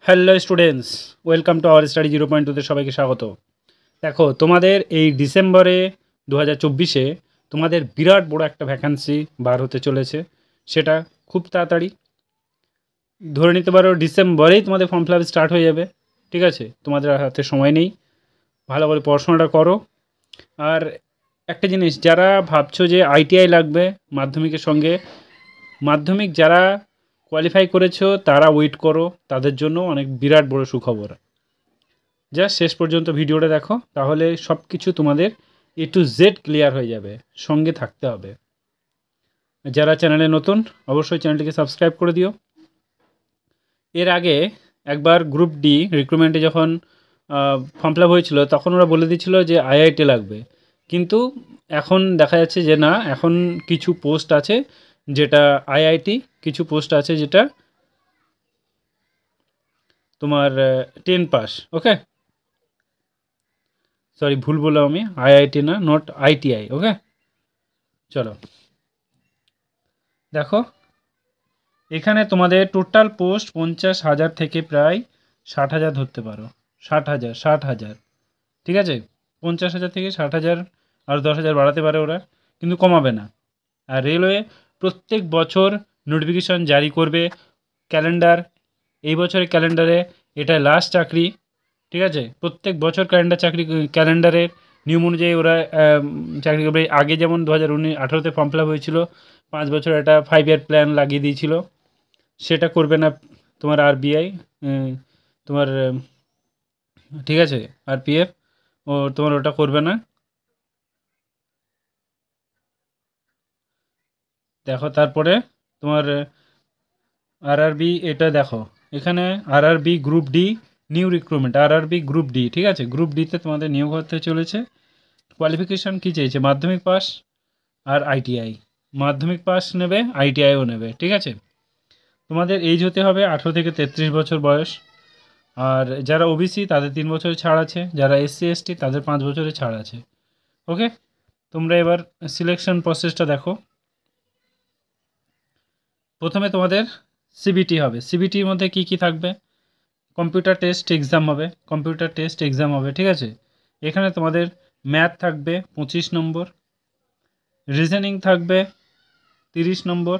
Hello students, welcome to our study 0.2তে সবাইকে স্বাগত। দেখো, তোমাদের এই ডিসেম্বরে 2024-এ তোমাদের বিরাট বড় একটা ভ্যাকান্সি বার হতে চলেছে। সেটা খুব তাড়াতাড়ি, ধরে নিতে পারো ডিসেম্বরেই তোমাদের ফর্ম ফিল আপ স্টার্ট হয়ে যাবে। ঠিক আছে, তোমাদের হাতে সময় নেই, ভালো করে পড়াশোনাটা করো। আর একটা জিনিস, যারা ভাবছো যে আইটিআই লাগবে মাধ্যমিকের সঙ্গে, মাধ্যমিক যারা কোয়ালিফাই করেছো তারা ওয়েট করো, তাদের জন্য অনেক বিরাট বড় সুখবর। জাস্ট শেষ পর্যন্ত ভিডিওটা দেখো, তাহলে সব কিছু তোমাদের A to Z ক্লিয়ার হয়ে যাবে। সঙ্গে থাকতে হবে। যারা চ্যানেলে নতুন, অবশ্যই চ্যানেলটিকে সাবস্ক্রাইব করে দিও। এর আগে একবার গ্রুপ ডি রিক্রুটমেন্টে যখন ফর্ম ফিল আপ হয়েছিল, তখন ওরা বলে দিয়েছিল যে আইআইটি লাগবে। কিন্তু এখন দেখা যাচ্ছে যে না, এখন কিছু পোস্ট আছে যেটা আইআইটি, কিছু পোস্ট আছে যেটা তোমার 10 পাস। ওকে, সরি ভুল বললাম আমি, আইআইটি না, নট আইটিআই। ওকে, চলো দেখো, এখানে তোমাদের টোটাল পোস্ট 50,000 থেকে প্রায় 60,000 ধরতে পারো। 60,000 ঠিক আছে, 50,000 থেকে 60,000, আর 10,000 বাড়াতে পারে ওরা, কিন্তু কমাবে না। আর রেলওয়ে প্রত্যেক বছর নোটিফিকেশন জারি করবে, ক্যালেন্ডার, এই বছরের ক্যালেন্ডারে এটা লাস্ট চাকরি। ঠিক আছে, প্রত্যেক বছর ক্যালেন্ডারের নিয়ম অনুযায়ী ওরা চাকরি করবে। আগে যেমন 2018-তে ফর্ম ফিল আপ হয়েছিল, 5 বছর একটা 5 ইয়ার প্ল্যান লাগিয়ে দিয়েছিল, সেটা করবে না তোমার আরবিআই, তোমার ঠিক আছে, আরপিএফ, ও তোমার ওটা করবে না। দেখো তারপরে তোমার আরআরবি, এটা দেখো এখানে RRB group D new recruitment, RRB group D. ঠিক আছে, গ্রুপ ডিতে তোমাদের নিয়োগ হতে চলেছে। কোয়ালিফিকেশান কী চেয়েছে? মাধ্যমিক পাস আর আইটিআই। মাধ্যমিক পাস নেবে, আইটিআইও নেবে। ঠিক আছে, তোমাদের এইজ হতে হবে 18 থেকে 33 বছর বয়স। আর যারা ওবিসি তাদের 3 বছরের ছাড় আছে, যারা এসসি এসটি তাদের 5 বছরের ছাড় আছে। ওকে, তোমরা এবার সিলেকশন প্রসেসটা দেখো। প্রথমে তোমাদের সিবিটি হবে। সিবিটির মধ্যে কি কি থাকবে? কম্পিউটার টেস্ট এক্সাম হবে, কম্পিউটার টেস্ট এক্সাম হবে। ঠিক আছে, এখানে তোমাদের ম্যাথ থাকবে 25 নম্বর, রিজনিং থাকবে 30 নম্বর,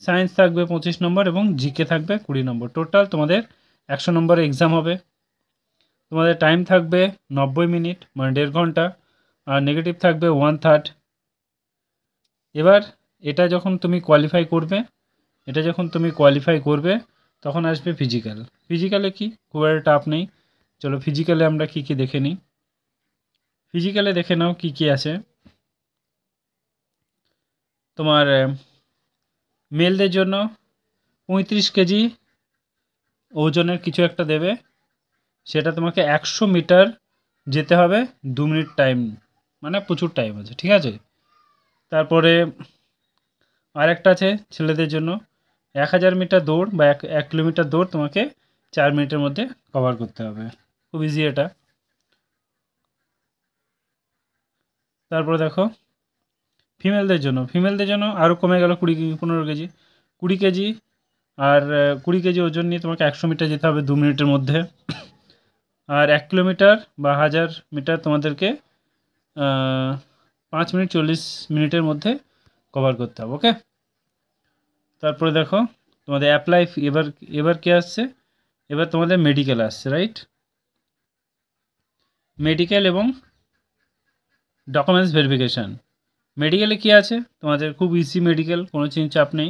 সায়েন্স থাকবে 25 নম্বর এবং জিকে থাকবে 20 নম্বর। টোটাল তোমাদের 100 নম্বরের এক্সাম হবে। তোমাদের টাইম থাকবে 90 মিনিট, মানে 1.5 ঘন্টা, আর নেগেটিভ থাকবে 1/3। এবার এটা যখন তুমি কোয়ালিফাই করবে, তখন আসবে ফিজিক্যাল। ফিজিক্যালে কি খুব একটা টাফ নেই। চলো ফিজিক্যালে আমরা কি কি দেখে নিই। ফিজিক্যালে দেখে নাও কি কি আছে। তোমার মেলদের জন্য 35 কেজি ওজনের কিছু একটা দেবে, সেটা তোমাকে 100 মিটার যেতে হবে 2 মিনিট টাইম, মানে প্রচুর টাইম আছে। ঠিক আছে, তারপরে আরেকটা আছে ছেলেদের জন্য 1000 মিটার দৌড় বা 1 কিলোমিটার দৌড় তোমাকে 4 মিনিটের মধ্যে কভার করতে হবে। খুব ইজি এটা। তারপরে দেখো ফিমেলদের জন্য আরও কমে গেল 15 কেজি, 20 কেজি। আর 20 কেজি ওজন নিয়ে তোমাকে 100 মিটার যেতে হবে 2 মিনিটের মধ্যে। আর 1 কিলোমিটার বা 1000 মিটার তোমাদেরকে 5 মিনিট 40 মিনিটের মধ্যে কভার করতে হবে। ওকে, তারপরে দেখো তোমাদের অ্যাপ্লাই, এবার এবার কে আসছে? এবার তোমাদের মেডিকেল আসছে, রাইট? মেডিকেল এবং ডকুমেন্টস ভেরিফিকেশান। মেডিকেলে কী আছে? তোমাদের খুব ইজি মেডিকেল, কোনো চাপ নেই।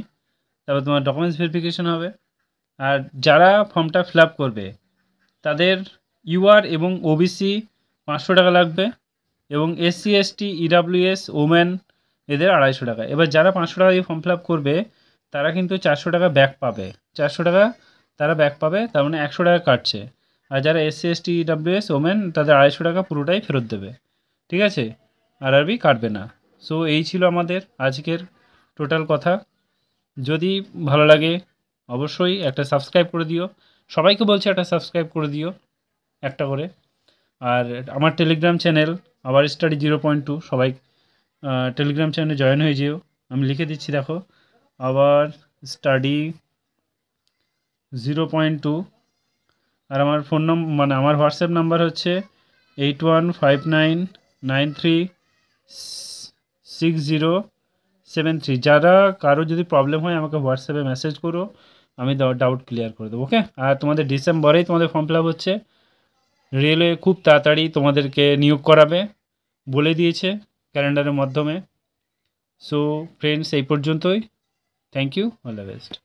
তারপর তোমার ডকুমেন্টস ভেরিফিকেশান হবে। আর যারা ফর্মটা ফিল আপ করবে তাদের ইউআর এবং ওবিসি 500 টাকা লাগবে, এবং এসসি এসটি ইডাব্লিউএস ওমেন এদের 250 টাকা। এবার যারা 500 টাকা দিয়ে ফর্ম ফিল আপ করবে তারা কিন্তু 400 টাকা ব্যাক পাবে। 400 টাকা তারা ব্যাক পাবে, তার মানে 100 টাকা কাটছে। আর যারা এসসি এসটি ইডাব্লিউএস ওমেন তাদের 250 টাকা পুরোটাই ফেরত দেবে। ঠিক আছে, আরআরবি কাটবে না। সো এই ছিল আমাদের আজকের টোটাল কথা। যদি ভালো লাগে অবশ্যই একটা সাবস্ক্রাইব করে দিও। সবাইকে বলছি একটা সাবস্ক্রাইব করে দিও, একটা করে। আর আমার টেলিগ্রাম চ্যানেল আবার স্টাডি 0.2, সবাই টেলিগ্রাম চ্যানেলে জয়েন হয়ে যেও। আমি লিখে দিচ্ছি, দেখো, আবার স্টাডি 0.2 আর আমার ফোন নম্বর মানে আমার হোয়াটসঅ্যাপ নাম্বার হচ্ছে 8159936073। যারা কারো যদি প্রবলেম হয় আমাকে হোয়াটসঅ্যাপে মেসেজ করো, আমি ডাউট ক্লিয়ার করে দেবো। ওকে। আর তোমাদের ডিসেম্বরেই তোমাদের ফর্ম ফিল আপ হচ্ছে। রেলওয়ে খুব তাড়াতাড়ি তোমাদেরকে নিয়োগ করাবে বলে দিয়েছে ক্যালেন্ডারের মাধ্যমে। সো ফ্রেন্ডস, এই পর্যন্তই। Thank you, all the best.